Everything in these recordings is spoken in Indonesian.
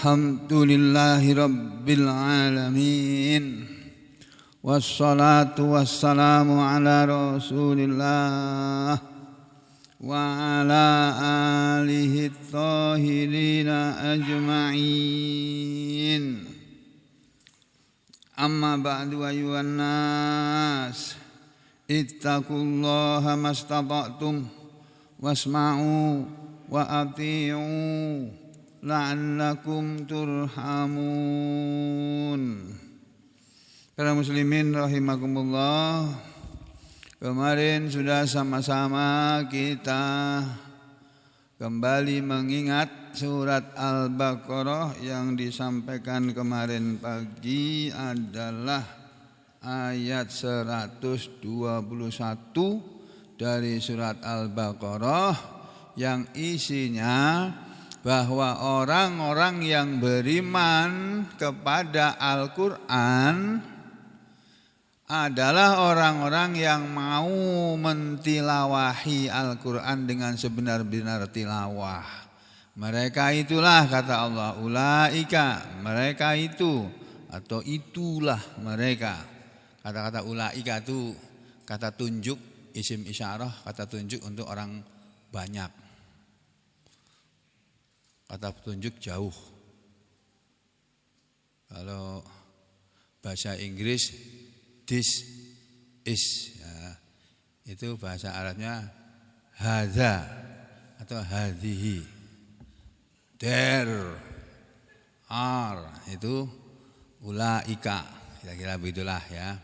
Alhamdulillahi Rabbil Alamin. Wassalatu wassalamu ala Rasulillah wa ala alihi thahirina ajma'in. Amma ba'du ayuhan nas, ittaqullaha mastata'tum wasma'u wa ati'u la'allakum turhamun. Para muslimin rahimakumullah, kemarin sudah sama-sama kita kembali mengingat surat Al-Baqarah. Yang disampaikan kemarin pagi adalah ayat 121 dari surat Al-Baqarah yang isinya bahwa orang-orang yang beriman kepada Al-Quran adalah orang-orang yang mau mentilawahi Al-Quran dengan sebenar-benar tilawah. Mereka itulah, kata Allah, ulaika, mereka itu, atau itulah mereka. Kata-kata ulaika itu kata tunjuk, isim isyarah, kata tunjuk untuk orang banyak. Kata petunjuk jauh. Kalau bahasa Inggris this is, ya, itu bahasa Arabnya hadza atau hadhihi. There are, itu ulaika, kira-kira begitulah ya.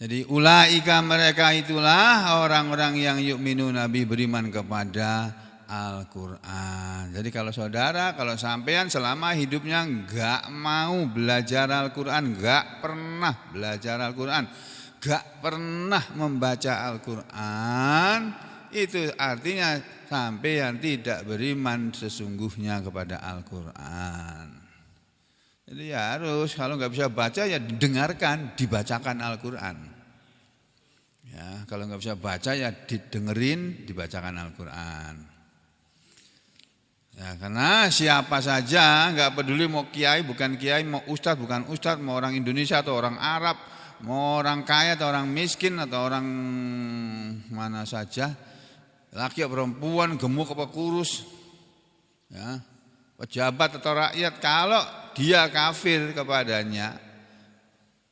Jadi ulaika, mereka itulah orang-orang yang yu'minu, nabi beriman kepada Al-Quran. Jadi kalau saudara, kalau sampean selama hidupnya enggak mau belajar Al-Quran, enggak pernah belajar Al-Quran, enggak pernah membaca Al-Quran, itu artinya sampean tidak beriman sesungguhnya kepada Al-Quran. Jadi ya harus, kalau enggak bisa baca ya dengarkan, dibacakan Al-Quran. Ya, kalau enggak bisa baca ya didengerin, dibacakan Al-Quran. Ya, karena siapa saja, enggak peduli mau kiai bukan kiai, mau ustadz bukan ustadz, mau orang Indonesia atau orang Arab, mau orang kaya atau orang miskin atau orang mana saja, laki atau perempuan, gemuk apa kurus, ya, pejabat atau rakyat, kalau dia kafir kepadanya,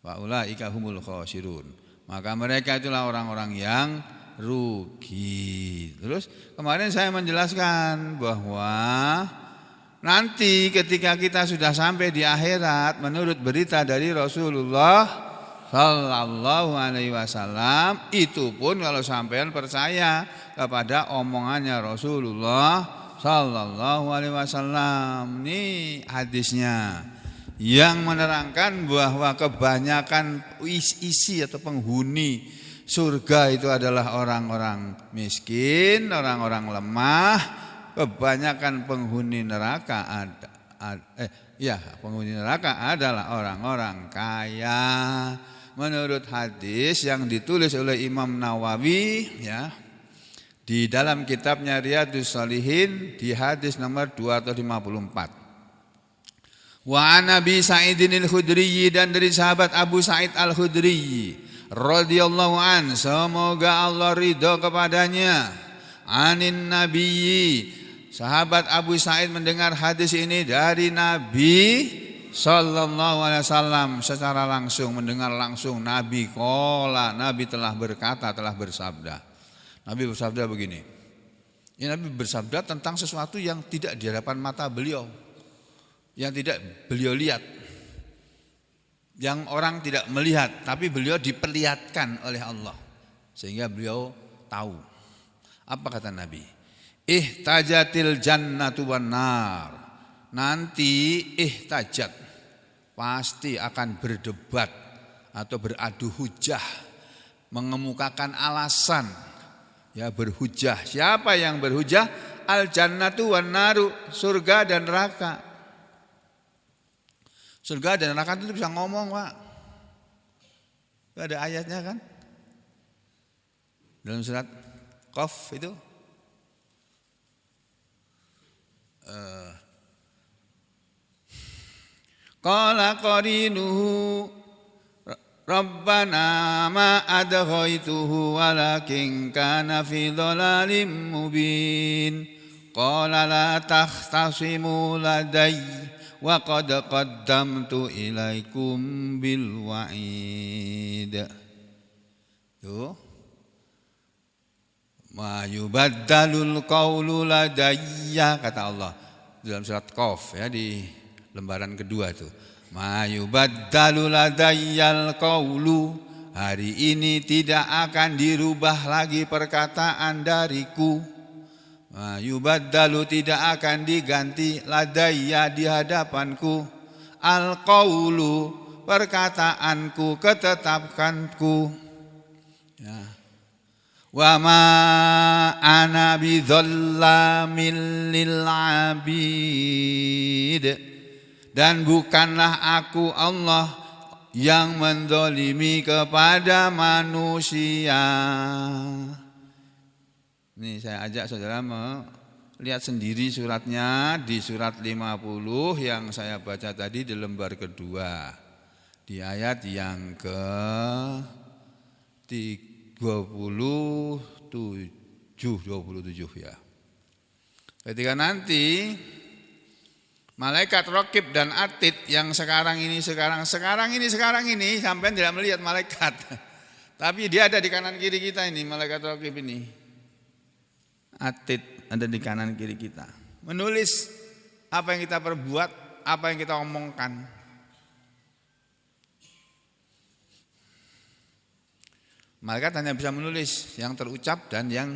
wa ulaika humul khasirun, maka mereka itulah orang-orang yang rugi. Terus kemarin saya menjelaskan bahwa nanti ketika kita sudah sampai di akhirat, menurut berita dari Rasulullah Sallallahu Alaihi Wasallam, itu pun kalau sampean percaya kepada omongannya Rasulullah Sallallahu Alaihi Wasallam. Ini hadisnya yang menerangkan bahwa kebanyakan isi atau penghuni surga itu adalah orang-orang miskin, orang-orang lemah. Kebanyakan penghuni neraka penghuni neraka adalah orang-orang kaya. Menurut hadis yang ditulis oleh Imam Nawawi, ya, di dalam kitabnya Riyadhus Shalihin, di hadis nomor 254. Wa Nabi Sa'idin al-Khudri, dan dari sahabat Abu Sa'id al-Khudri radhiyallahu an, semoga Allah ridho kepadanya, anin nabiyyi, sahabat Abu Sa'id mendengar hadis ini dari Nabi sallallahu alaihi wasallam secara langsung, mendengar langsung. Nabi qala, Nabi telah berkata, telah bersabda. Nabi bersabda begini. Ya, Nabi bersabda tentang sesuatu yang tidak di hadapan mata beliau, yang tidak beliau lihat, yang orang tidak melihat, tapi beliau diperlihatkan oleh Allah sehingga beliau tahu. Apa kata Nabi? Ihtajatil jannatu wan nar. Nanti ihtajat, pasti akan berdebat atau beradu hujah, mengemukakan alasan, ya, berhujah. Siapa yang berhujah? Al jannatu wan naru, surga dan neraka. Surga dan neraka itu bisa ngomong, Pak. Itu ada ayatnya kan? Dalam surat Qaf itu Qala qarinuhu Rabbana ma adghaituhu walakin kana fi dhalalim mubin. Qala la takhtasimu ladayya wa qad qaddamtu ilaikum bil wa'id. Tuh. Ma yubaddalul qawlu ladayya, kata Allah dalam surat Qaf ya, di lembaran kedua tuh. Ma yubaddalu ladayyal qawlu, hari ini tidak akan dirubah lagi perkataan dariku. Ma yubaddalu, tidak akan diganti, ladayya, di hadapanku, al qawlu, perkataanku, ketetapanku ya. Wa ma ana bidzallamin lil abid, dan bukanlah aku Allah yang menzalimi kepada manusia. Ini saya ajak saudara melihat sendiri suratnya di surat 50 yang saya baca tadi di lembar kedua. Di ayat yang ke 27 ya. Ketika nanti malaikat Raqib dan Atid yang sekarang ini sampai tidak melihat malaikat. Tapi dia ada di kanan kiri kita ini, malaikat Raqib ini. Atid ada di kanan kiri kita. Menulis apa yang kita perbuat, apa yang kita omongkan. Malaikat hanya bisa menulis yang terucap dan yang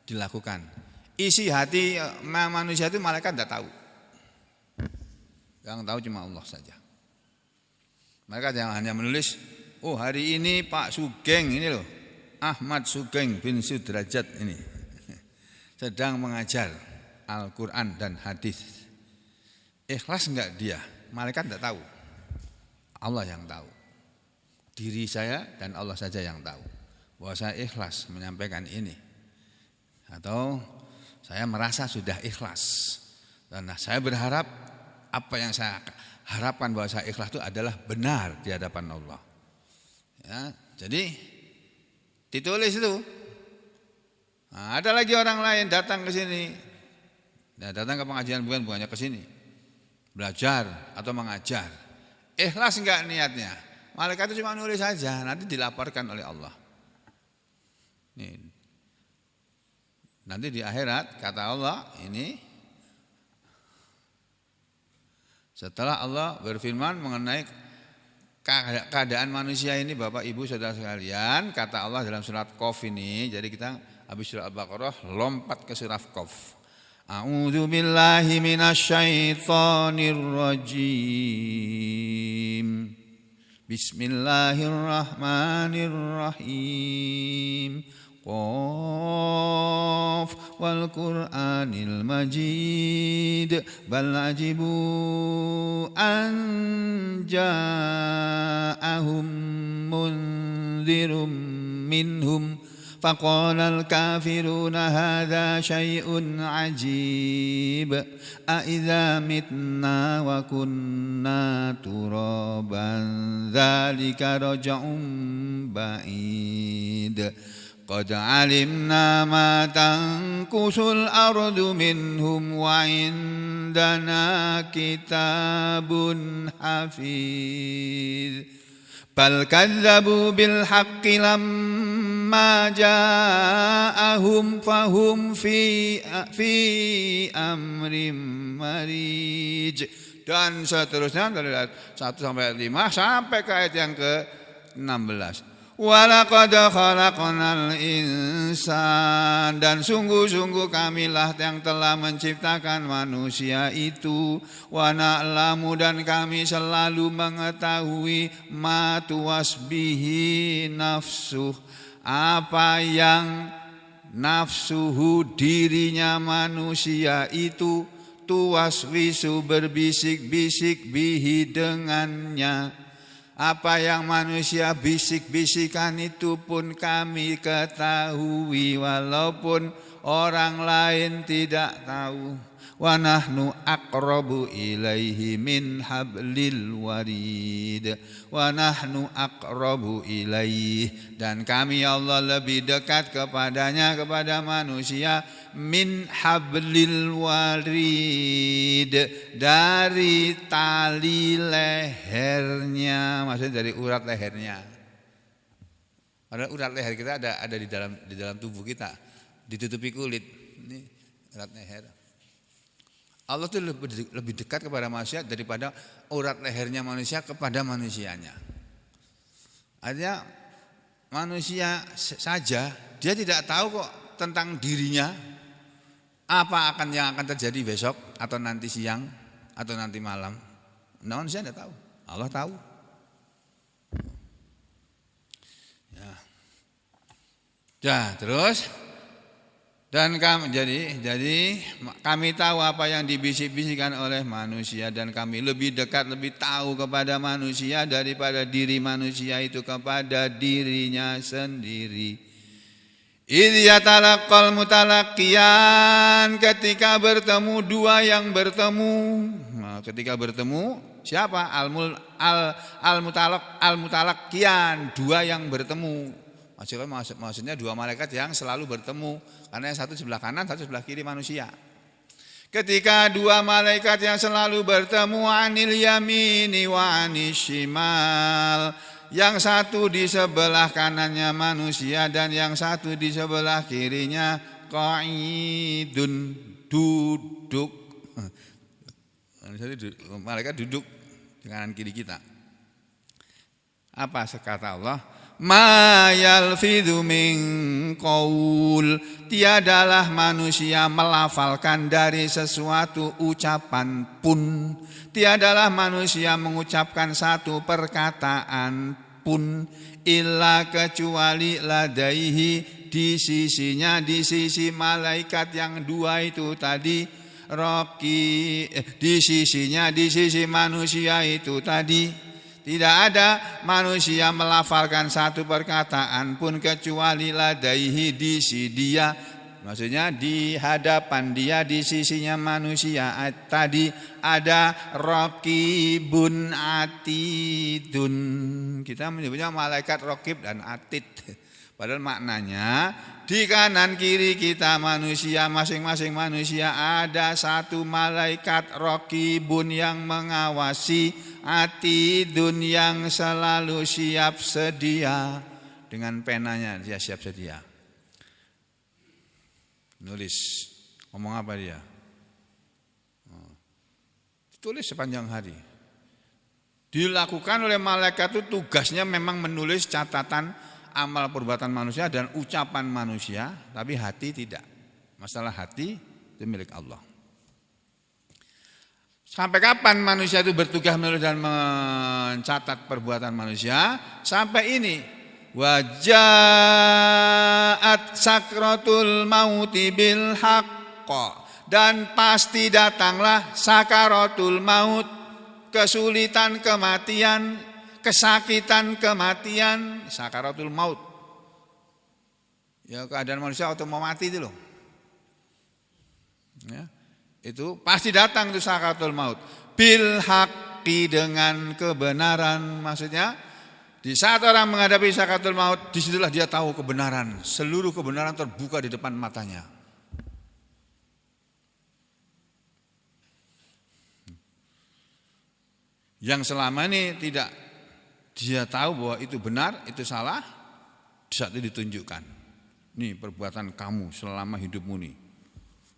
dilakukan. Isi hati manusia itu malaikat tidak tahu. Yang tahu cuma Allah saja. Malaikat yang hanya menulis, oh hari ini Pak Sugeng ini loh, Ahmad Sugeng bin Sudrajat ini sedang mengajar Al-Quran dan hadis. Ikhlas enggak dia? Malaikat tidak tahu. Allah yang tahu. Diri saya dan Allah saja yang tahu bahwa saya ikhlas menyampaikan ini, atau saya merasa sudah ikhlas. Dan saya berharap apa yang saya harapkan bahwa saya ikhlas itu adalah benar di hadapan Allah. Ya, jadi ditulis itu. Nah, ada lagi orang lain datang ke sini. Nah, datang ke pengajian bukan hanya ke sini. Belajar atau mengajar. Ikhlas enggak niatnya? Malaikat itu cuma nulis saja, nanti dilaporkan oleh Allah. Nih. Nanti di akhirat kata Allah ini, setelah Allah berfirman mengenai keadaan manusia ini, Bapak Ibu Saudara sekalian, kata Allah dalam surat Qaf ini, jadi kita habis surat Al-Baqarah lompat ke surat Qaf. A'udzu billahi minasyaitonir rajim. Bismillahirrahmanirrahim. Qaf wal Qur'anil Majid, bal ajibu an ja'ahum munzirum minhum faqala al-kafiruna hadza syai'un ajib a idza mitna wa kunna turaban dzalika raj'un ba'id qad 'alimna ma tanqusul ardu minhum wa indana kitabun hafiz bal kadzabu bil haqqi lamma ja'ahum fahum fi amrim marij, dan seterusnya dari ayat 1 sampai 5 sampai ke ayat yang ke-16. Walaqad khalaqnal insan, dan sungguh-sungguh kamilah yang telah menciptakan manusia itu. Wa na'lamu, dan kami selalu mengetahui ma tuwasbihi nafsuh, apa yang nafsuhu dirinya manusia itu, tuwaswisu berbisik-bisik bihi dengannya. Apa yang manusia bisik-bisikan itu pun kami ketahui walaupun orang lain tidak tahu. wa nahnu aqrabu ilaihi min hablil warid wa nahnu aqrabu ilaihi, dan kami ya Allah lebih dekat kepadanya, kepada manusia, min hablil warid, dari tali lehernya, maksudnya dari urat lehernya. Padahal urat leher kita ada di dalam tubuh kita, ditutupi kulit. Ini urat leher. Allah itu lebih dekat kepada manusia daripada urat lehernya manusia kepada manusianya. Artinya manusia saja dia tidak tahu kok tentang dirinya, apa yang akan terjadi besok atau nanti siang atau nanti malam. Manusia tidak tahu, Allah tahu. Ya, terus dan jadi kami tahu apa yang dibisik-bisikkan oleh manusia, dan kami lebih dekat, lebih tahu kepada manusia daripada diri manusia itu kepada dirinya sendiri. Idh yatalaqqal mutalaqqiyan, ketika bertemu dua yang bertemu. Nah, ketika bertemu siapa? Al-mutalaqqiyan, dua yang bertemu. Maksudnya dua malaikat yang selalu bertemu, karena yang satu sebelah kanan, satu sebelah kiri manusia. Ketika dua malaikat yang selalu bertemu, anil yamini wa anis shimal, yang satu di sebelah kanannya manusia dan yang satu di sebelah kirinya, qa'idun, duduk. Malaikat duduk di kanan kiri kita. Apa kata Allah? Ma yalfidhu min qaul, tiadalah manusia melafalkan dari sesuatu ucapan pun, tiadalah manusia mengucapkan satu perkataan pun, illa kecuali ladaihi, di sisinya, di sisi malaikat yang dua itu tadi, di sisinya, di sisi manusia itu tadi. Tidak ada manusia melafalkan satu perkataan pun kecuali ladaihi, di sisi dia, maksudnya di hadapan dia, di sisinya manusia tadi ada raqibun atidun. Kita menyebutnya malaikat raqib dan atid, padahal maknanya di kanan kiri kita manusia, masing-masing manusia ada satu malaikat raqibun yang mengawasi, atidun yang selalu siap sedia, dengan penanya dia siap sedia. Nulis, ngomong apa dia? Tulis sepanjang hari. Dilakukan oleh malaikat itu tugasnya memang menulis catatan amal perbuatan manusia dan ucapan manusia, tapi hati tidak. Masalah hati itu milik Allah. Sampai kapan manusia itu bertugas menulis dan mencatat perbuatan manusia? Sampai ini, wajaat sakratul mauti bil haqq, dan pasti datanglah sakaratul maut, kesulitan kematian, kesakitan kematian, sakaratul maut. Ya, keadaan manusia atau mau mati itu loh. Ya. Itu pasti datang itu sakaratul maut bil haqqi, dengan kebenaran. Maksudnya di saat orang menghadapi sakaratul maut, disitulah dia tahu kebenaran, seluruh kebenaran terbuka di depan matanya. Yang selama ini tidak dia tahu bahwa itu benar, itu salah, di saat itu ditunjukkan. Nih perbuatan kamu selama hidupmu nih.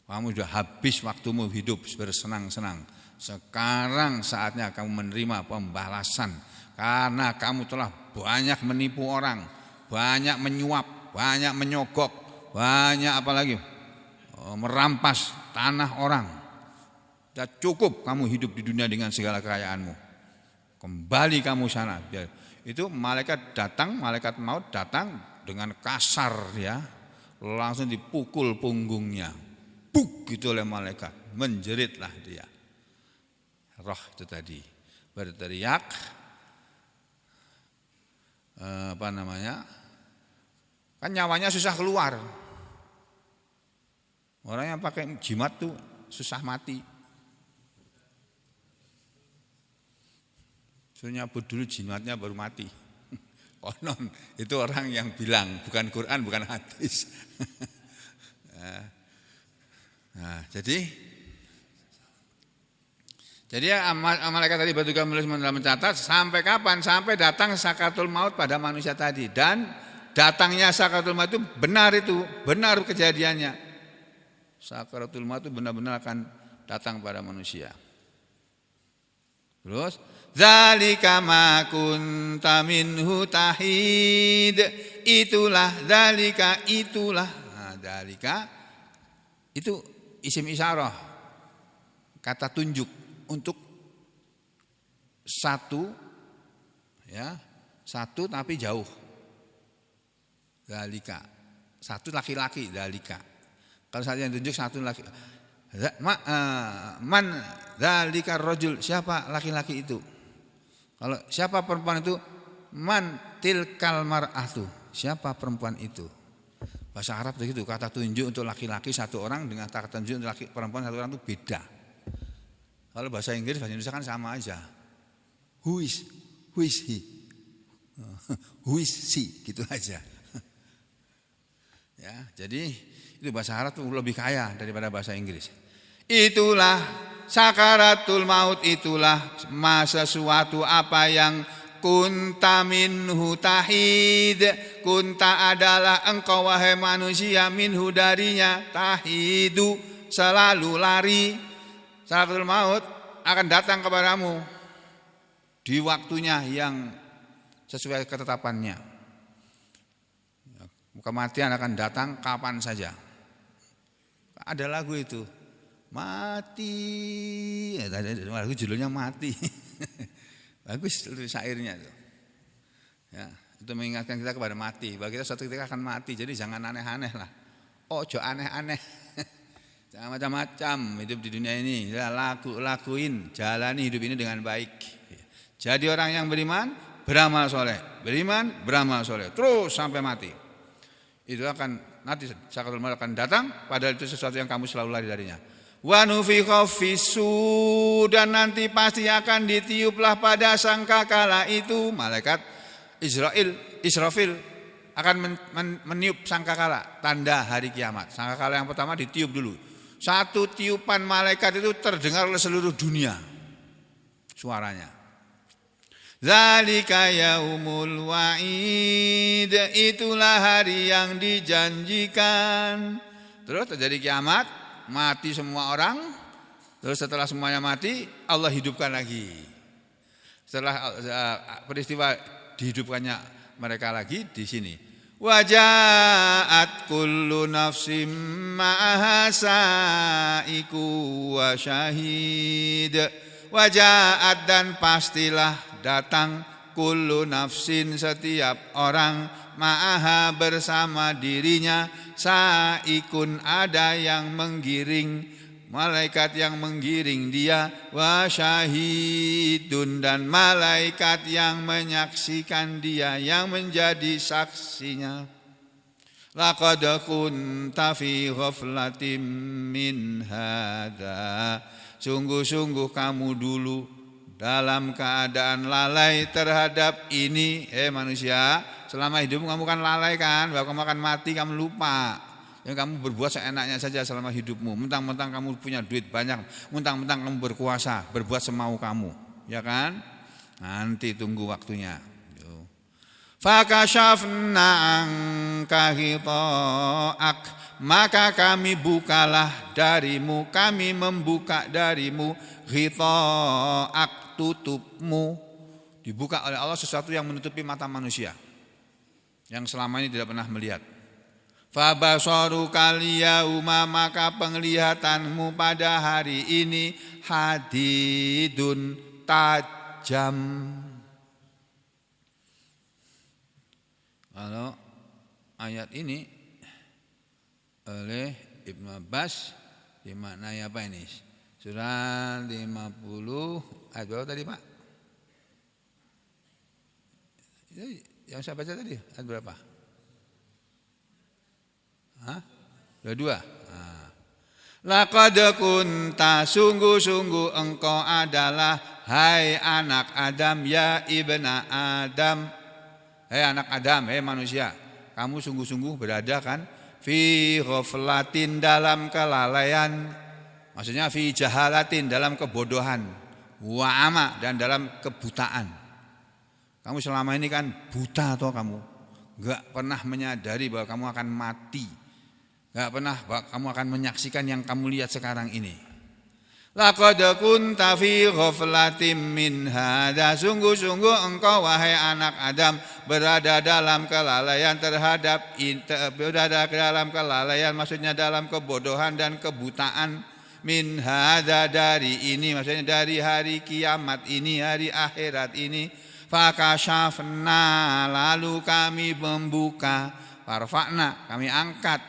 Kamu sudah habis waktumu hidup bersenang-senang. Sekarang saatnya kamu menerima pembalasan, karena kamu telah banyak menipu orang, banyak menyuap, banyak menyogok, banyak apalagi merampas tanah orang. Sudah cukup kamu hidup di dunia dengan segala kekayaanmu. Kembali kamu sana. Itu malaikat datang, malaikat maut datang dengan kasar ya, langsung dipukul punggungnya. Buk gitu oleh malaikat, menjeritlah dia. Roh itu tadi berteriak, kan nyawanya susah keluar. Orang yang pakai jimat tuh susah mati. Suruh nyabut dulu jimatnya baru mati. Konon itu orang yang bilang, bukan Quran, bukan hadis. Nah, jadi malaikat tadi bertugas menulis dan mencatat sampai kapan? Sampai datang sakaratul maut pada manusia tadi. Dan datangnya sakaratul maut itu, benar kejadiannya. Sakaratul maut itu benar-benar akan datang pada manusia. Terus, zalika ma kunta minhu tahid. Itulah, zalika itulah. Nah, zalika itu isim isyarah, kata tunjuk untuk satu, ya, satu tapi jauh. Zalika, satu laki-laki, zalika. Kalau saja yang tunjuk satu laki. Man zalika rajul, siapa laki-laki itu? Kalau siapa perempuan itu? Man tilkal mar'atu, siapa perempuan itu? Bahasa Arab begitu, kata tunjuk untuk laki-laki satu orang dengan kata tunjuk untuk perempuan satu orang itu beda. Kalau bahasa Inggris, bahasa Indonesia kan sama aja. Who is he? Who is she? Gitu aja. Ya, jadi itu bahasa Arab tuh lebih kaya daripada bahasa Inggris. Itulah sakaratul maut, itulah sesuatu apa yang kunta minhu tahid. Kunta adalah engkau wahai manusia, minhu darinya, tahidu selalu lari. Sakaratul maut akan datang kepadamu di waktunya yang sesuai ketetapannya. Kematian akan datang kapan saja. Ada lagu itu, mati. Lagu judulnya Mati. Bagus itu syairnya itu. Ya, itu mengingatkan kita kepada mati. Bahwa kita suatu ketika akan mati. Jadi jangan aneh-aneh lah. Ojo aneh-aneh. Jangan macam-macam hidup di dunia ini. Ya, lakuin, jalani hidup ini dengan baik. Jadi orang yang beriman, beramal soleh. Beriman, beramal soleh. Terus sampai mati. Itu akan nanti sakaratul maut akan datang. Padahal itu sesuatu yang kamu selalu lari darinya. Wa nufikha fissu, dan nanti pasti akan ditiuplah pada sangkakala itu. Malaikat Israfil akan meniup sangkakala, tanda hari kiamat. Sangkakala yang pertama ditiup dulu. Satu tiupan malaikat itu terdengar oleh seluruh dunia suaranya. Zalika yaumul wa'id, itulah hari yang dijanjikan. Terus terjadi kiamat, mati semua orang. Terus setelah semuanya mati, Allah hidupkan lagi. Setelah peristiwa dihidupkannya mereka lagi di sini. Wajaat kullu nafsim ma'aha sa'iku wa syahid. Wajaat, dan pastilah datang, kullu nafsin, setiap orang, ma'aha, bersama dirinya, sa'ikun, ada yang menggiring, malaikat yang menggiring dia, wa syahidun, dan malaikat yang menyaksikan dia, yang menjadi saksinya. Laqad kunta fi ghaflatin min hadza, sungguh-sungguh kamu dulu dalam keadaan lalai terhadap ini. Manusia, selama hidup kamu kan lalai kan, bahwa kamu akan mati, kamu lupa. Yang kamu berbuat seenaknya saja selama hidupmu. Mentang-mentang kamu punya duit banyak, mentang-mentang kamu berkuasa, berbuat semau kamu, ya kan? Nanti tunggu waktunya. Fakashafna anka ghita'ak, maka kami bukalah darimu, kami membuka darimu, ghita'ak, tutupmu. Dibuka oleh Allah sesuatu yang menutupi mata manusia yang selama ini tidak pernah melihat. Fabasaruka liyauma, maka penglihatanmu pada hari ini, hadidun, tajam. Kalau ayat ini oleh Ibnu Abbas dimaknai apa ini? Surah 50 ayat berapa tadi, Pak? Yang saya baca tadi ayat berapa? 22. Laqad kunta sungguh-sungguh engkau adalah hai anak Adam ya ibna Adam. Hai anak Adam, hai manusia, kamu sungguh-sungguh berada kan fi ghaflatin dalam kelalaian. Maksudnya fi jahalatin dalam kebodohan, wa ama dan dalam kebutaan. Kamu selama ini kan buta atau kamu enggak pernah menyadari bahwa kamu akan mati. Enggak pernah kamu akan menyaksikan yang kamu lihat sekarang ini. Laqad kunta fi ghaflatin min hadza, sungguh-sungguh engkau wahai anak Adam berada dalam kelalaian terhadap berada dalam kelalaian, maksudnya dalam kebodohan dan kebutaan. Min hadza dari ini, maksudnya dari hari kiamat ini, hari akhirat ini. Fakashafna, lalu kami membuka, farfa'na, kami angkat,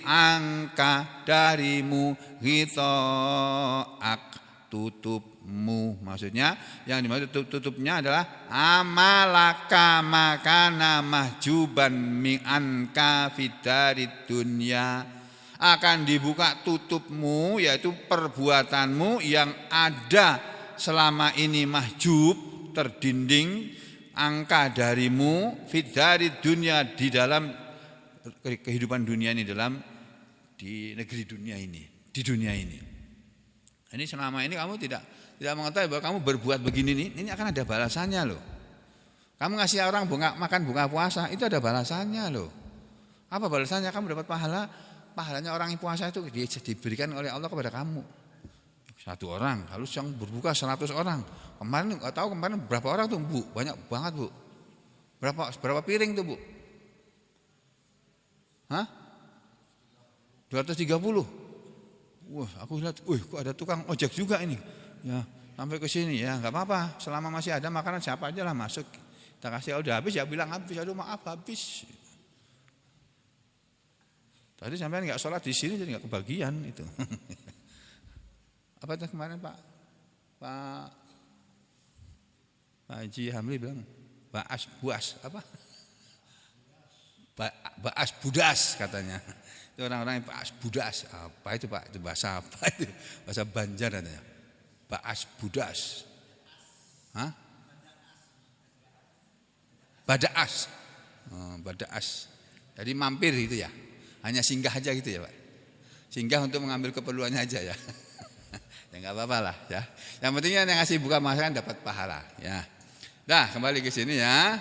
angka darimu, ghita'ak, tutupmu. Maksudnya yang dimaksud tutupnya adalah amalaka makana mahjuban mi'anka fiddarid dunya. Akan dibuka tutupmu, yaitu perbuatanmu yang ada selama ini mahjub, terdinding, angka darimu fiddarid dunya, di dalam kehidupan dunia ini, di negeri dunia ini, di dunia ini. Ini selama ini kamu tidak mengetahui bahwa kamu berbuat begini ini akan ada balasannya loh. Kamu ngasih orang makan bunga puasa, itu ada balasannya loh. Apa balasannya? Kamu dapat pahalanya orang yang puasa itu diberikan oleh Allah kepada kamu. Satu orang, lalu yang berbuka 100 orang. Kemarin nggak tahu kemarin berapa orang tuh Bu? Banyak banget Bu. Berapa piring tuh Bu? Hah? 230. Wah, aku lihat, kok ada tukang ojek juga ini. Ya, sampai ke sini ya, nggak apa-apa. Selama masih ada makanan siapa aja lah masuk. Kita kasih, udah habis ya bilang habis. Aduh maaf habis. Tadi sampean nggak sholat di sini jadi nggak kebagian itu. Apa itu kemarin Pak Haji Hamli bilang baas buas apa? Baas budas katanya. Itu orang-orang yang baas budas. Apa itu Pak? Itu bahasa apa itu? Bahasa Banjar katanya. Baas budas. Hah? Badaas. Badaas. Jadi mampir gitu ya. Hanya singgah aja gitu ya Pak. Singgah untuk mengambil keperluannya aja ya. Ya enggak apa-apa lah ya. Yang pentingnya yang ngasih buka masakan dapat pahala ya. Dah kembali ke sini ya.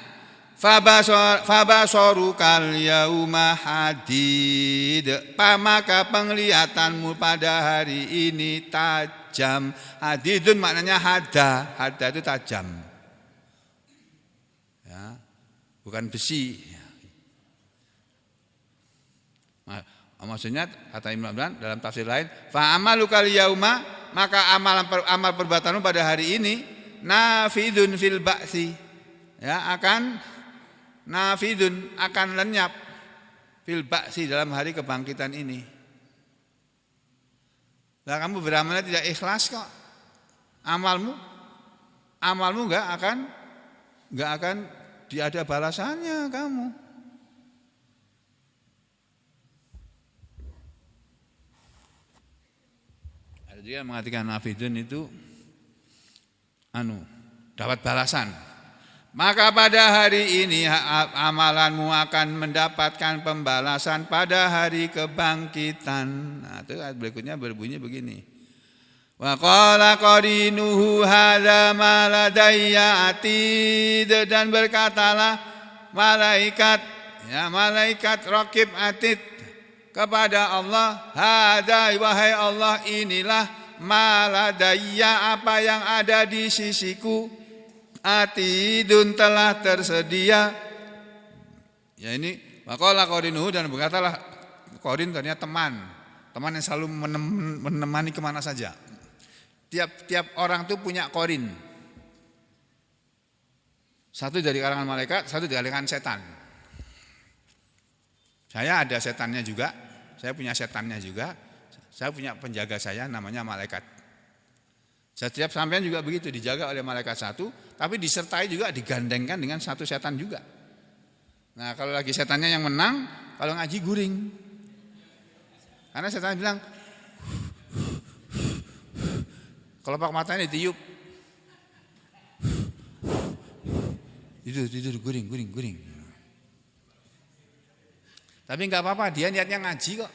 Fabasorukal yauma hadid. Maka penglihatanmu pada hari ini tajam. Hadidun maknanya hada. Hada itu tajam. Ya. Bukan besi. Maksudnya kata Ibnu Abdan dalam tafsir lain, fa amalukal yauma, maka amal perbuatanmu pada hari ini nafidun fil ba'si. Ya, akan nafidun, akan lenyap fil ba'si dalam hari kebangkitan ini. Lah kamu beramalnya tidak ikhlas kok. Amalmu enggak akan ada balasannya kamu. Dia mengatakan nafidun itu dapat balasan. Maka pada hari ini amalanmu akan mendapatkan pembalasan pada hari kebangkitan. Nah, itu ayat berikutnya berbunyi begini. Wa qala qarinuhu hadza ma ladayya atid, dan berkatalah malaikat raqib atid kepada Allah, hadza wahai Allah, inilah maladayya, apa yang ada di sisiku, atidun telah tersedia. Ya ini maqala qarinuhu, dan berkatalah qarin ternyata teman yang selalu menemani kemana saja. Tiap orang itu punya qarin. Satu dari kalangan malaikat, satu dari kalangan setan. Saya ada setannya juga. Saya punya setannya juga. Saya punya penjaga saya namanya malaikat. Setiap sampean juga begitu, dijaga oleh malaikat satu, tapi disertai juga, digandengkan dengan satu setan juga. Nah, kalau lagi setannya yang menang, kalau ngaji guring. Karena setan bilang, kelopak matanya ditiup. Tidur guring. Tapi nggak apa-apa, dia niatnya ngaji kok.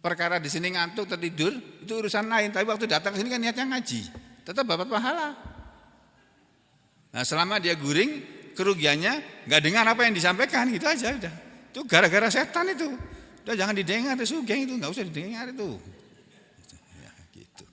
Perkara di sini ngantuk tertidur itu urusan lain, tapi waktu datang ke sini kan niatnya ngaji, tetap dapat pahala. Nah, selama dia guring, kerugiannya nggak dengar apa yang disampaikan, gitu aja udah. Itu gara-gara setan itu. Udah jangan didengar itu sugeng itu, nggak usah didengar itu. Ya, gitu.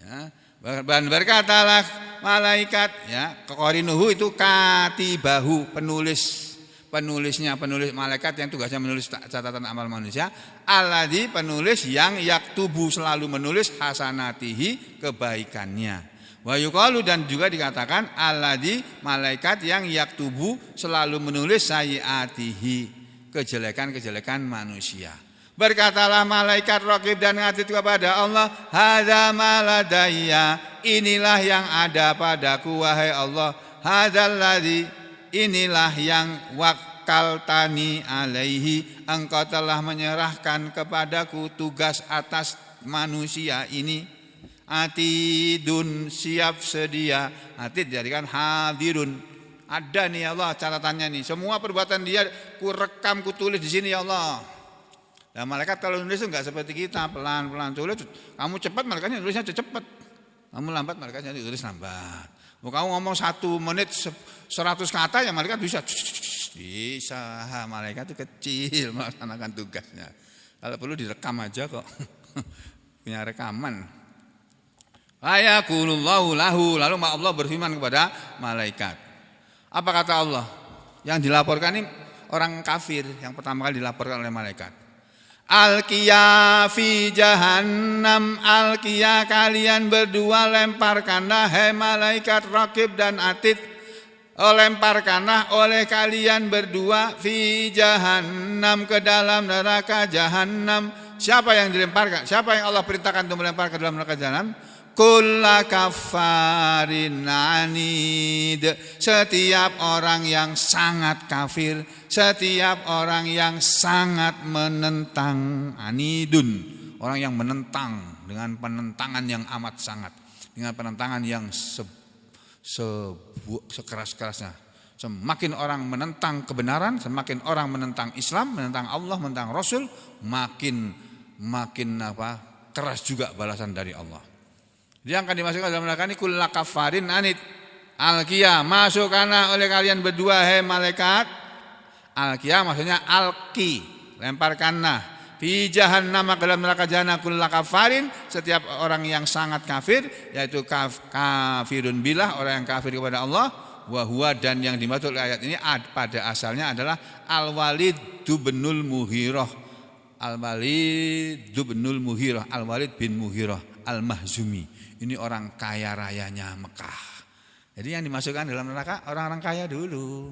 Ya, dan berkatalah malaikat ya, qarinuhu itu katibahu, penulis malaikat yang tugasnya menulis catatan amal manusia, alladzi penulis yang yaktubu selalu menulis hasanatihi kebaikannya. Wa yuqalu dan juga dikatakan alladzi malaikat yang yaktubu selalu menulis sayiatihi kejelekan-kejelekan manusia. Berkatalah malaikat raqib dan atid kepada Allah, hadza maladayya, inilah yang ada padaku wahai Allah, hadzal ladzi, inilah yang wakaltani alaihi, engkau telah menyerahkan kepadaku tugas atas manusia ini. Atidun, siap sedia. Atid jadikan hadirun, ada nih ya Allah catatannya nih, semua perbuatan dia ku rekam, ku tulis di sini ya Allah. Nah, malaikat kalau nulis itu enggak seperti kita pelan-pelan tulis. Kamu cepat malaikatnya nulisnya cepat. Kamu lambat malaikatnya tulis lambat. Kamu ngomong 1 menit 100 kata ya malaikat bisa. Malaikat itu kecil melaksanakan tugasnya. Kalau perlu direkam aja kok. Punya rekaman. Ayaqulullahu lahu, lalu Allah berfirman kepada malaikat. Apa kata Allah? Yang dilaporkan ini orang kafir yang pertama kali dilaporkan oleh malaikat. Alqiya fi jahannam, alqiya kalian berdua lemparkanlah hai malaikat raqib dan atid, lemparkanlah oleh kalian berdua fi jahannam, ke dalam neraka jahannam. Siapa yang dilemparkan? Siapa yang Allah perintahkan untuk melempar ke dalam neraka jahannam? Kulla kafarin anid, setiap orang yang sangat kafir, setiap orang yang sangat menentang, anidun, orang yang menentang dengan penentangan yang amat sangat, dengan penentangan yang sekeras-kerasnya. Semakin orang menentang kebenaran, semakin orang menentang Islam, menentang Allah, menentang Rasul, makin keras juga balasan dari Allah. Dia akan dimasukkan dalam neraka ini kulla kafarin anid. Alqiyah, masukkanlah oleh kalian berdua hai malaikat. Alqiyah maksudnya alqi, lemparkanlah. Fi jahannam, ke dalam neraka jahannam, kulla kafarin, setiap orang yang sangat kafir, yaitu kafirun billah, orang yang kafir kepada Allah. Wa huwa, dan yang dimaksud oleh ayat ini pada asalnya adalah Al-Walid binul Mughirah. Al-Walid binul Mughirah, Al-Walid bin Mughirah Al-Mahzumi. Ini orang kaya rayanya Mekah. Jadi yang dimasukkan dalam neraka orang-orang kaya dulu.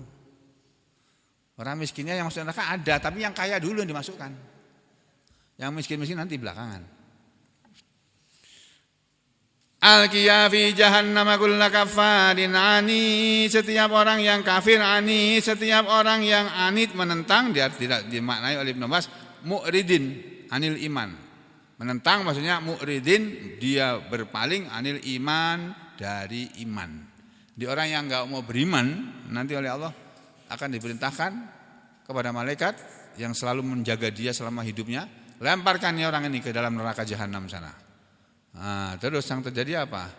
Orang miskinnya yang masuk neraka ada, tapi yang kaya dulu yang dimasukkan. Yang miskin-miskin nanti belakangan. Alqiya fi jahannam kulla kafarin anid, setiap orang yang kafir anid, setiap orang yang anid menentang, dia tidak dimaknai oleh Ibnu Abbas mu'ridin anil iman. Menentang maksudnya mu'ridin, dia berpaling, anil iman, dari iman. Di orang yang enggak mau beriman, nanti oleh Allah akan diperintahkan kepada malaikat yang selalu menjaga dia selama hidupnya, lemparkan ya orang ini ke dalam neraka jahanam sana. Nah, terus yang terjadi apa?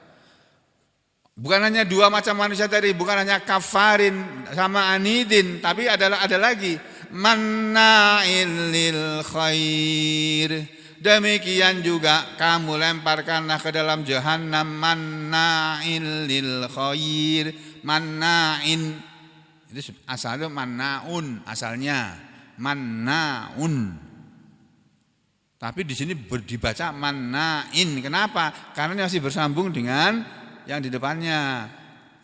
Bukan hanya dua macam manusia tadi, bukan hanya kafarin sama anidin, tapi ada lagi manna'il lil khair. Demikian juga kamu lemparkanlah ke dalam jahannam manna'il lil khair. Manna'in itu asalnya mannaun, asalnya mannaun. Tapi di sini dibaca manna'in. Kenapa? Karena masih bersambung dengan yang di depannya.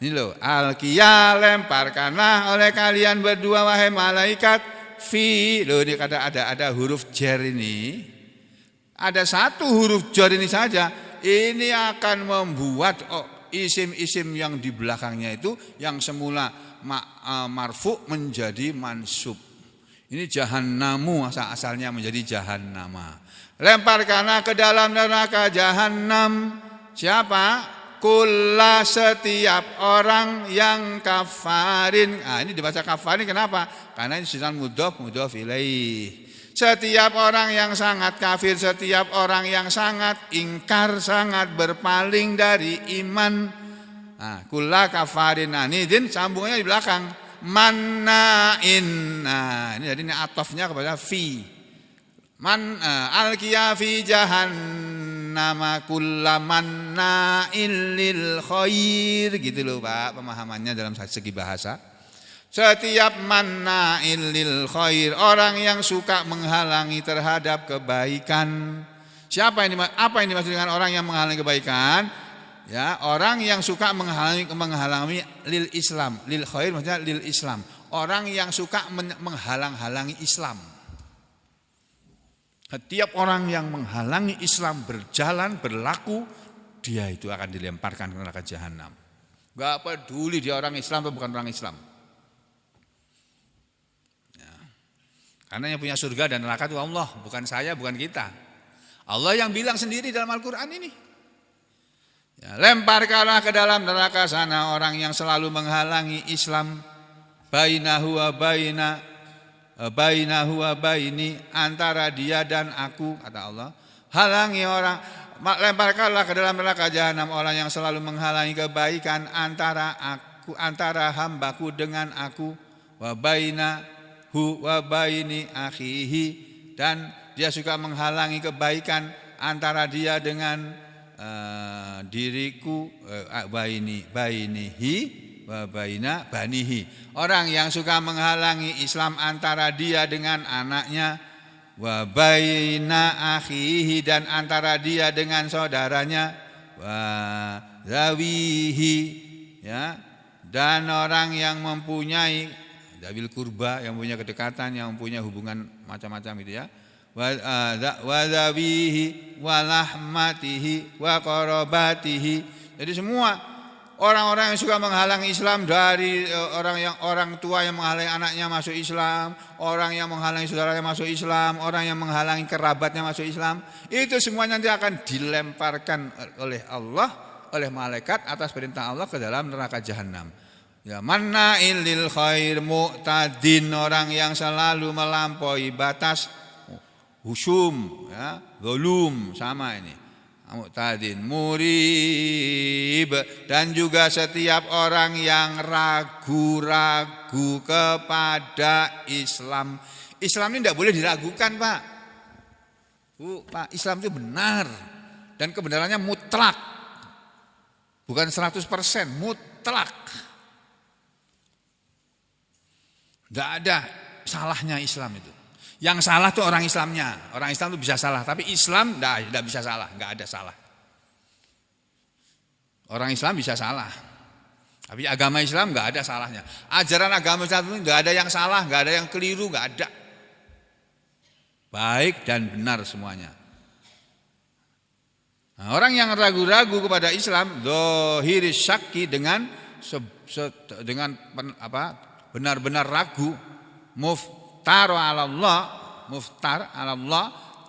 Ini loh, alqiya, lemparkanlah oleh kalian berdua wahai malaikat fi. Loh, ini ada huruf jar ini. Ada satu huruf jar ini saja, ini akan membuat isim-isim yang di belakangnya itu yang semula marfu menjadi mansub. Ini jahannamu asalnya menjadi jahannama. Lemparkanlah ke dalam neraka jahannam Siapa? Kulla setiap orang yang kafarin. Ini dibaca kafarin kenapa? Karena ini sinan mudhof ilaih. Setiap orang yang sangat kafir, setiap orang yang sangat ingkar, sangat berpaling dari iman. Kulla kafarin. Ini sambungannya di belakang. Manna'in. Ini jadi ini atofnya kepada fi. Alqiya fi jahannama kullamanna'il lil khair, gitu loh Pak pemahamannya dalam segi bahasa. Setiap manna'il lil khair, orang yang suka menghalangi terhadap kebaikan. Apa yang dimaksud dengan orang yang menghalangi kebaikan? Ya, orang yang suka menghalangi lil Islam, lil khair maksudnya lil Islam. Orang yang suka menghalang-halangi Islam. Setiap orang yang menghalangi Islam berjalan, berlaku, dia itu akan dilemparkan ke neraka jahanam. Gak peduli dia orang Islam atau bukan orang Islam. Ya. Karena yang punya surga dan neraka itu Allah, bukan saya, bukan kita. Allah yang bilang sendiri dalam Al-Quran ini. Ya, lemparkanlah ke dalam neraka sana orang yang selalu menghalangi Islam. Bainahu wa baini, antara dia dan aku, kata Allah. Halangi orang, lemparkanlah ke dalam neraka jahanam orang yang selalu menghalangi kebaikan antara hambaku dengan aku. Wa bainahu wa baini akhihi, dan dia suka menghalangi kebaikan antara dia dengan diriku. Bainihi wa baina banihi, orang yang suka menghalangi Islam antara dia dengan anaknya. Wa baina akhihi, dan antara dia dengan saudaranya. Wa zawihi, ya, dan orang yang mempunyai zawil kurba, yang punya kedekatan, yang punya hubungan macam-macam gitu ya. Wa zawihi wa lahmatihi wa qarabatihi. Jadi semua orang-orang yang suka menghalangi Islam, dari orang tua yang menghalangi anaknya masuk Islam, orang yang menghalangi saudaranya masuk Islam, orang yang menghalangi kerabatnya masuk Islam, itu semuanya nanti akan dilemparkan oleh Allah, oleh malaikat atas perintah Allah ke dalam neraka jahanam. Ya, manna'il lil khair mu'tadin, orang yang selalu melampaui batas, husum, ya, zulum, sama ini. Mu'tadin, murib, dan juga setiap orang yang ragu-ragu kepada Islam. Islam ini tidak boleh diragukan, Pak. Pak, Islam itu benar dan kebenarannya mutlak. Bukan 100%, mutlak. Tidak ada salahnya Islam itu. Yang salah itu orang Islamnya. Orang Islam itu bisa salah, tapi Islam tidak bisa salah, nggak ada salah. Orang Islam bisa salah, tapi agama Islam nggak ada salahnya. Ajaran agama Islam itu nggak ada yang salah, nggak ada yang keliru, nggak ada. Baik dan benar semuanya. Nah, orang yang ragu-ragu kepada Islam, dohiri syaki, dengan benar-benar ragu, muftar ala Allah,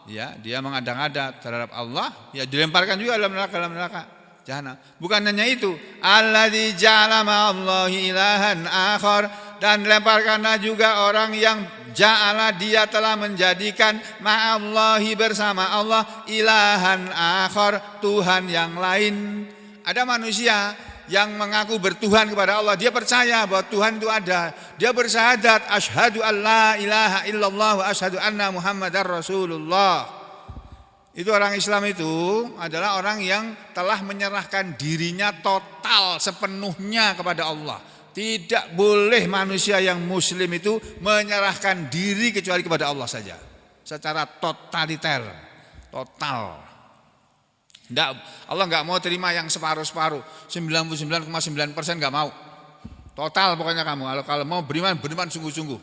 ya, dia mengada-ngada terhadap Allah, ya dilemparkan juga dalam neraka jahanam. Bukan hanya itu, alladzi ja'ala ma'allahi ilahan akhar, dan lemparkanlah juga orang yang ja'ala, dia telah menjadikan ma'allahi, bersama Allah, ilahan akhar, Tuhan yang lain. Ada manusia yang mengaku bertuhan kepada Allah, dia percaya bahwa Tuhan itu ada, dia bersyahadat asyhadu alla ilaha illallah wa asyhadu anna muhammadar rasulullah. Itu orang Islam itu adalah orang yang telah menyerahkan dirinya total sepenuhnya kepada Allah. Tidak boleh manusia yang muslim itu menyerahkan diri kecuali kepada Allah saja, secara totaliter, total. Nggak, Allah nggak mau terima yang separuh-separuh, 99,9% nggak mau. Total pokoknya kamu. Kalau mau beriman sungguh-sungguh,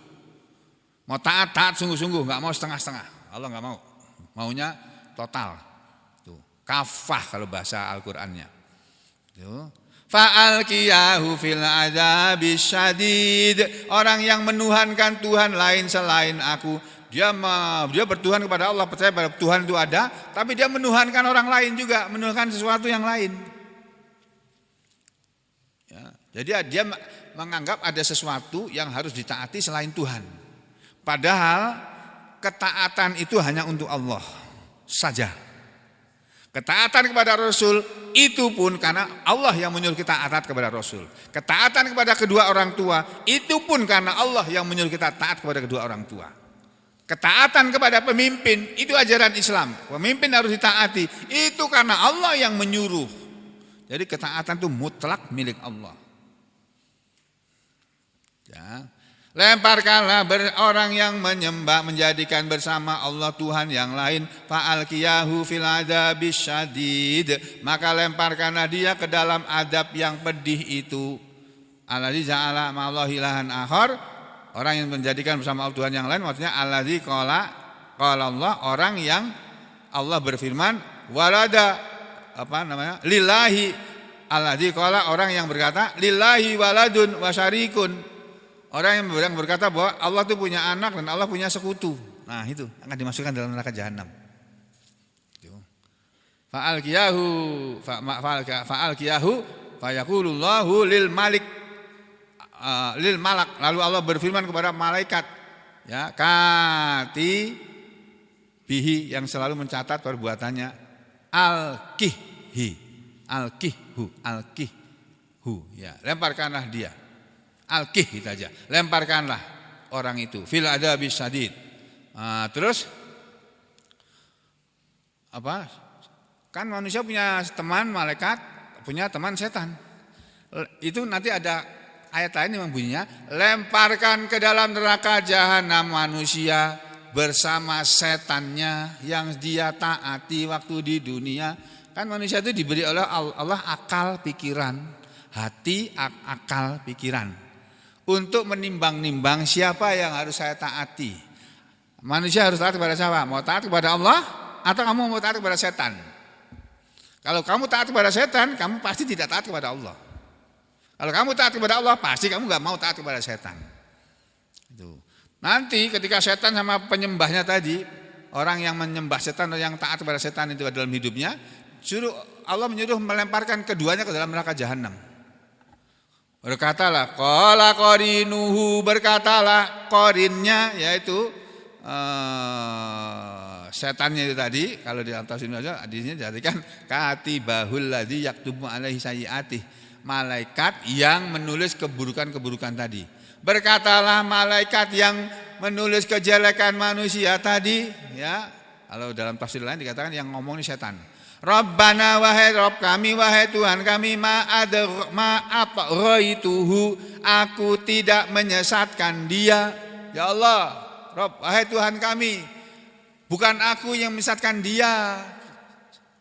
mau taat sungguh-sungguh, nggak mau setengah-setengah. Allah nggak mau, maunya total. Tuh, kafah kalau bahasa Al-Qur'annya. Tuh. Fa'alqiyahu fil adzabis syadid, orang yang menuhankan Tuhan lain selain aku, Dia bertuhan kepada Allah, percaya pada Tuhan itu ada, tapi dia menuhankan orang lain juga, menuhankan sesuatu yang lain. Ya, jadi dia menganggap ada sesuatu yang harus ditaati selain Tuhan. Padahal ketaatan itu hanya untuk Allah saja. Ketaatan kepada Rasul itu pun karena Allah yang menyuruh kita taat kepada Rasul. Ketaatan kepada kedua orang tua itu pun karena Allah yang menyuruh kita taat kepada kedua orang tua. Ketaatan kepada pemimpin itu ajaran Islam. Pemimpin harus ditaati. Itu karena Allah yang menyuruh. Jadi ketaatan itu mutlak milik Allah. Ya. Lemparkanlah orang yang menyembah menjadikan bersama Allah Tuhan yang lain, fa'alqiyahu fil adabis syadid, maka lemparkanlah dia ke dalam adab yang pedih itu. Alladzi ja'ala ma'allahi ilahan akhar, orang yang menjadikan bersama Allah Tuhan yang lain, maksudnya alladzi qala Allah, orang yang Allah berfirman walada lillahi, alladzi qala, orang yang berkata lillahi waladun wa syarikun. Orang yang berkata bahwa Allah itu punya anak dan Allah punya sekutu. Nah itu akan dimasukkan dalam neraka jahanam. Fa'alqiyahu fayaqulullahu lil malak. Lalu Allah berfirman kepada malaikat, ya, kati bihi, yang selalu mencatat perbuatannya, alqihhu, ya, lemparkanlah dia. Alqih itu aja, lemparkanlah orang itu fil adabis syadid. Terus apa? Kan manusia punya teman malaikat, punya teman setan. Itu nanti ada ayat lain yang bunyinya, lemparkan ke dalam neraka jahanam manusia bersama setannya yang dia taati waktu di dunia. Kan manusia itu diberi oleh Allah akal pikiran, hati, akal pikiran, untuk menimbang-nimbang siapa yang harus saya taati. Manusia harus taat kepada siapa? Mau taat kepada Allah atau kamu mau taat kepada setan? Kalau kamu taat kepada setan, kamu pasti tidak taat kepada Allah. Kalau kamu taat kepada Allah, pasti kamu gak mau taat kepada setan. Itu. Nanti ketika setan sama penyembahnya tadi, orang yang menyembah setan atau yang taat kepada setan itu dalam hidupnya, Allah menyuruh melemparkan keduanya ke dalam neraka jahanam. Berkatalah qala qarinuhu, berkatalah qarinnya, yaitu setannya itu tadi. Kalau di dalam tafsir aja hadisnya dijadikan katibahul ladzi yaktubu alaihi sayyiatih, malaikat yang menulis keburukan-keburukan tadi. Berkatalah malaikat yang menulis kejelekan manusia tadi, ya. Kalau dalam tafsir lain dikatakan yang ngomong ini setan. Rabbana, wahai Rabb kami, wahai Tuhan kami, ma'atraituhu, aku tidak menyesatkan dia. Ya Allah, Rabb, wahai Tuhan kami, bukan aku yang menyesatkan dia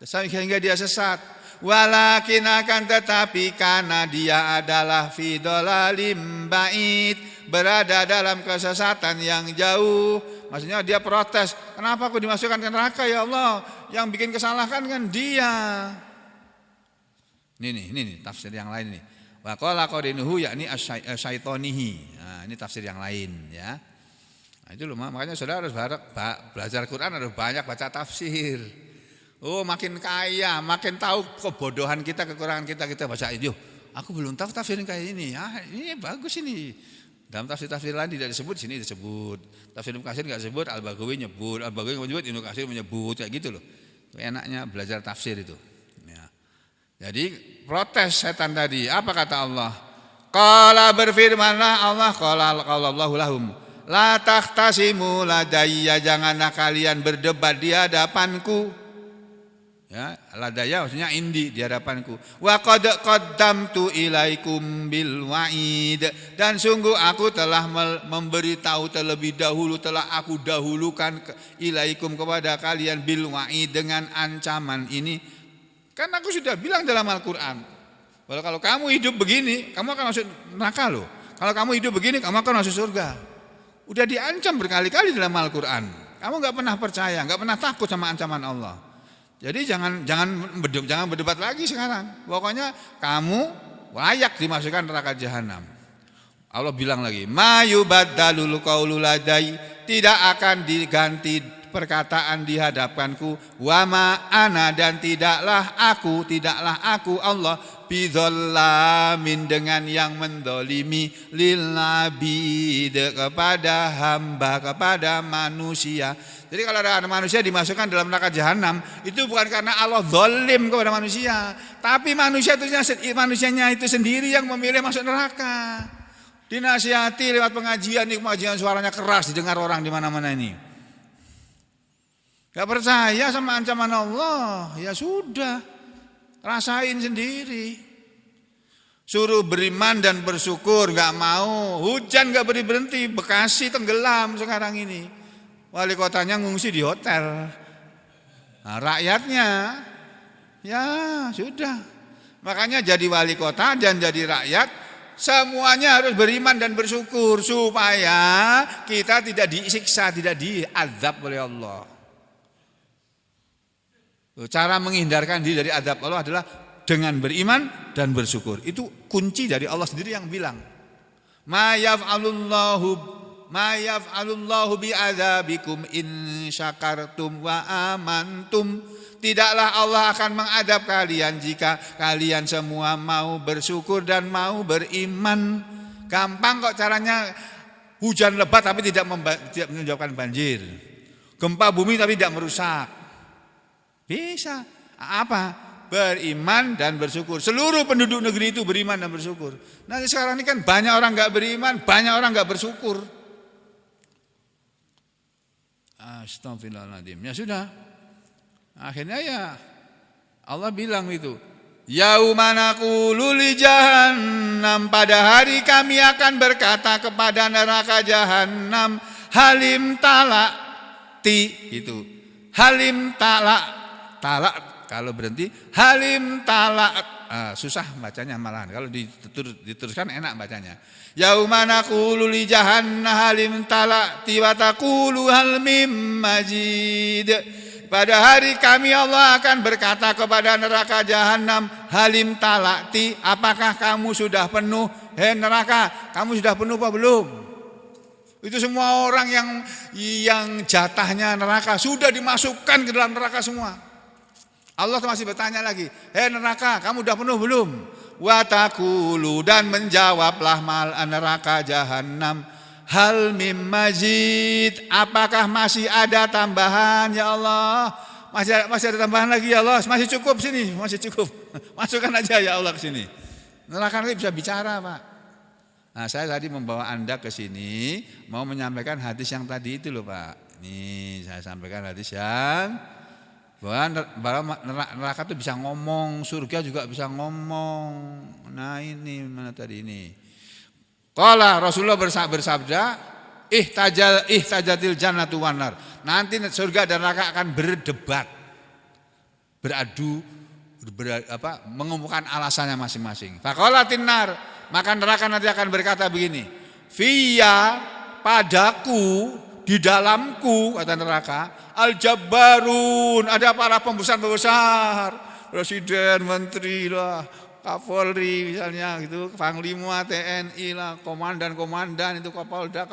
sehingga dia sesat. Walakin akan tetapi karena dia adalah fi dhalalim ba'id, berada dalam kesesatan yang jauh. Maksudnya dia protes, kenapa aku dimasukkan ke neraka ya Allah? Yang bikin kesalahan kan dia. Ini tafsir yang lain nih. Wa qala qarinuhu yakni asyaitonihi. Nah, ini tafsir yang lain ya. Nah, itu loh, makanya saudara harus belajar Quran, harus banyak baca tafsir. Oh, makin kaya, makin tahu kebodohan kita, kekurangan kita baca itu. Aku belum tahu tafsir kayak ini. Ini bagus ini. Dalam tafsir-tafsir lain tidak disebut, sini disebut. Tafsir Ibnu Katsir enggak disebut, Al-Baghawi nyebut, Ibnu Katsir menyebut, kayak gitu loh. Enaknya belajar tafsir itu. Ya. Jadi protes setan tadi, apa kata Allah? Qala, berfirmanlah Allah, qala Allahu lahum, la takhtasimu ladayya, janganlah kalian berdebat di hadapanku. Ya, ladaya maksudnya indi, di hadapanku. Wa qad qaddamtu ilaikum bil wa'id, dan sungguh aku telah memberitahu terlebih dahulu, telah aku dahulukan ilaikum kepada kalian bil wa'id, dengan ancaman ini. Kan aku sudah bilang dalam Al-Qur'an, kalau kamu hidup begini, kamu akan masuk neraka loh. Kalau kamu hidup begini, kamu akan masuk surga. Udah diancam berkali-kali dalam Al-Qur'an. Kamu enggak pernah percaya, enggak pernah takut sama ancaman Allah. Jadi jangan berdebat lagi sekarang. Pokoknya kamu layak dimasukkan neraka jahanam. Allah bilang lagi, ma yubaddalul qaulu ladai, tidak akan diganti perkataan di hadapanku. Wa ma ana, dan tidaklah aku Allah bidzallamin, dengan yang mendolimi, lil abid, kepada hamba, kepada manusia. Jadi kalau ada manusia dimasukkan dalam neraka jahanam, itu bukan karena Allah zalim kepada manusia, tapi manusianya itu sendiri yang memilih masuk neraka. Dinasihati lewat pengajian suaranya keras didengar orang di mana-mana ini. Gak percaya sama ancaman Allah, ya sudah, rasain sendiri. Suruh beriman dan bersyukur, gak mau. Hujan gak berhenti, Bekasi tenggelam sekarang ini. Wali kotanya ngungsi di hotel. Nah, rakyatnya, ya sudah. Makanya jadi wali kota dan jadi rakyat, semuanya harus beriman dan bersyukur supaya kita tidak disiksa, tidak diazab oleh Allah. Cara menghindarkan diri dari azab Allah adalah dengan beriman dan bersyukur. Itu kunci dari Allah sendiri yang bilang, Ma yaf'alullahu bi'adzabikum in syakartum wa amantum. Tidaklah Allah akan mengadab kalian jika kalian semua mau bersyukur dan mau beriman. Gampang kok caranya, hujan lebat tapi tidak menyebabkan banjir. Gempa bumi tapi tidak merusak. Bisa. Apa? Beriman dan bersyukur. Seluruh penduduk negeri itu beriman dan bersyukur. Nah sekarang ini kan banyak orang gak beriman, banyak orang gak bersyukur. Astagfirullahaladzim. Ya sudah. Akhirnya ya Allah bilang itu, Yauma naqulu li jahannam, pada hari kami akan berkata kepada neraka jahanam, halim talakti, itu halim talak kalau berhenti, halim talak. Susah bacanya malahan, kalau diteruskan enak bacanya. Yauma naqulu li jahannam halim talakti wa taqulu hal mim mazid. Pada hari kami Allah akan berkata kepada neraka jahanam, halim talakti, apakah kamu sudah penuh? Hei neraka, kamu sudah penuh apa belum? Itu semua orang yang jatahnya neraka sudah dimasukkan ke dalam neraka semua. Allah masih bertanya lagi, hei neraka, kamu sudah penuh belum? Wa taqulu, dan menjawablah mal neraka jahanam, hal mim mazid, apakah masih ada tambahan ya Allah? Masih ada tambahan lagi ya Allah? Masih cukup sini, masih cukup. Masukkan aja ya Allah ke sini. Neraka nanti bisa bicara, Pak. Nah, saya tadi membawa Anda ke sini mau menyampaikan hadis yang tadi itu loh, Pak. Ini saya sampaikan hadis yang bahwa neraka itu bisa ngomong, surga juga bisa ngomong. Nah, ini mana tadi ini? Qala Rasulullah bersabda, ihtajatil jannatu wan nar. Nanti surga dan neraka akan berdebat, beradu, mengemukakan alasannya masing-masing. Faqalatin nar, maka neraka nanti akan berkata begini, Fiya, padaku, di dalamku, kata neraka, al-jabbarun, ada para pembesar-pembesar, presiden, menteri lah, Kapolri misalnya gitu, Panglima TNI lah, komandan itu Kapolda.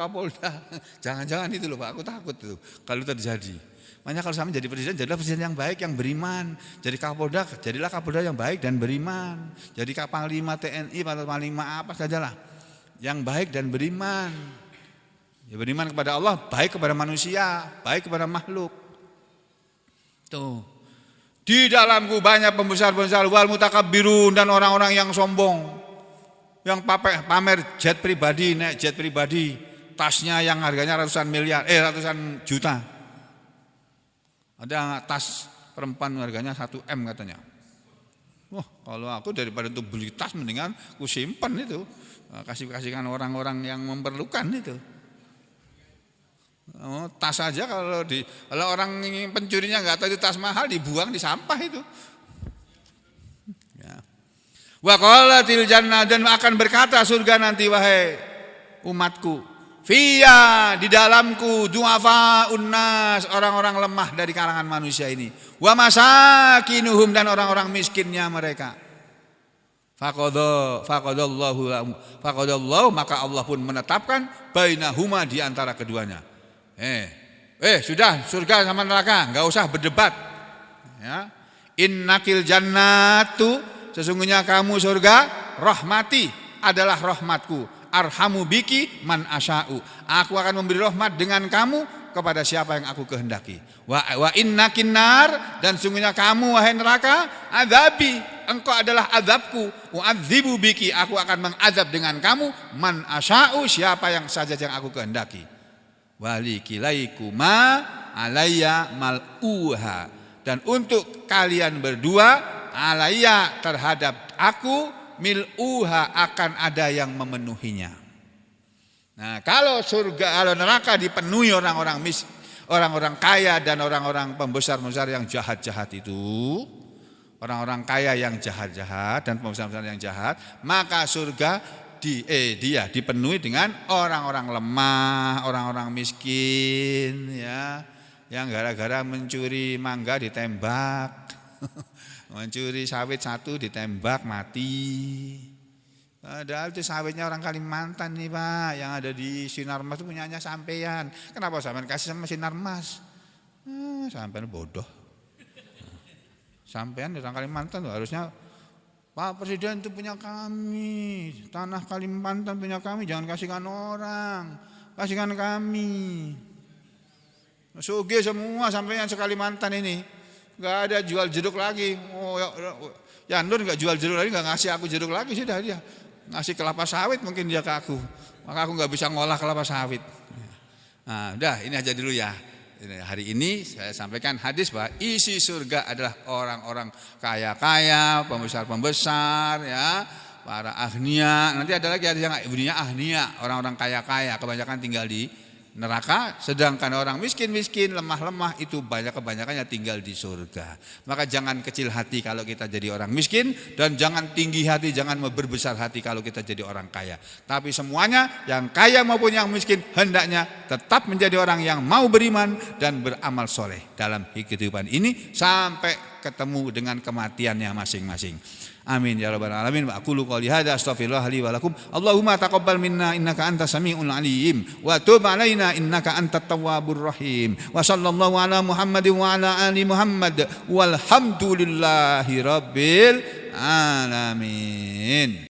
Jangan-jangan itu loh Pak, aku takut tuh kalau itu terjadi. Makanya kalau sama jadi presiden, jadilah presiden yang baik, yang beriman. Jadi Kapolda, jadilah Kapolda yang baik dan beriman. Jadi Panglima TNI atau Panglima apa sajalah, yang baik dan beriman. Ya, beriman kepada Allah, baik kepada manusia, baik kepada makhluk. Tuh. Di dalamku banyak pembesar-pembesar wal mutakabbirun, dan orang-orang yang sombong, yang pamer jet pribadi, naik jet pribadi, tasnya yang harganya ratusan juta. Ada tas perempuan harganya 1 M katanya. Wah, kalau aku daripada untuk beli tas mendingan aku simpan itu, kasihkan orang-orang yang memerlukan itu. Oh, tas saja kalau orang pencurinya nggak tahu itu tas mahal, dibuang di sampah itu. Ya. Wa qalatil jannah, dan akan berkata surga nanti, wahai umatku, fiya, di dalamku, du'afa unnas, orang-orang lemah dari kalangan manusia ini, wa masakinuhum, dan orang-orang miskinnya mereka. Faqadallahu, maka Allah pun menetapkan bainahuma, di antara keduanya. Sudah, surga sama neraka, enggak usah berdebat. Ya. Innakil jannatu, sesungguhnya kamu surga, rahmati adalah rahmatku. Arhamu biki man asya'u. Aku akan memberi rahmat dengan kamu kepada siapa yang aku kehendaki. Wa innakin nar, dan sungguhnya kamu wahai neraka, azabi, engkau adalah azabku. U'adzibu biki, aku akan mengazab dengan kamu man asya'u, siapa yang saja yang aku kehendaki. Wali kilaikuma alayya mal'uha, dan untuk kalian berdua alayya terhadap aku mil'uha akan ada yang memenuhinya. Nah, kalau neraka dipenuhi orang-orang kaya dan orang-orang pembesar-pembesar yang jahat-jahat itu, orang-orang kaya yang jahat-jahat dan pembesar-pembesar yang jahat, maka surga dia dipenuhi dengan orang-orang lemah, orang-orang miskin, ya, yang gara-gara mencuri mangga ditembak, mencuri sawit satu ditembak mati. Padahal itu sawitnya orang Kalimantan nih Pak, yang ada di Sinarmas itu punyanya sampean. Kenapa sampean kasih sama Sinarmas? Sampean bodoh. Sampean orang Kalimantan tuh harusnya, Pak Presiden itu punya kami, tanah Kalimantan punya kami, jangan kasihkan orang, kasihkan kami. Sugih semua sampean se-Kalimantan ini, nggak ada jual jeruk lagi. Ya Nur nggak jual jeruk lagi, nggak ngasih aku jeruk lagi, sudah dia ngasih kelapa sawit mungkin dia ke aku, maka aku nggak bisa ngolah kelapa sawit. Nah, udah ini aja dulu ya. Hari ini saya sampaikan hadis bahwa isi surga adalah orang-orang kaya-kaya, pembesar-pembesar, ya, para ahnia. Nanti ada lagi yang bunyinya ahnia, orang-orang kaya-kaya, kebanyakan tinggal di neraka, sedangkan orang miskin-miskin, lemah-lemah itu kebanyakannya tinggal di surga. Maka jangan kecil hati kalau kita jadi orang miskin, dan jangan tinggi hati, jangan berbesar hati kalau kita jadi orang kaya. Tapi semuanya, yang kaya maupun yang miskin, hendaknya tetap menjadi orang yang mau beriman dan beramal soleh dalam kehidupan ini sampai ketemu dengan kematiannya masing-masing. Amin ya rabbal alamin. Wa aqulu qouli hadza astaghfirullah li wa lakum. Allahumma taqabbal minna innaka antas samiul alim wa tub alaina innaka antat tawwabur rahim. Wa sallallahu ala Muhammadin wa ala ali Muhammad walhamdulillahi rabbil alamin.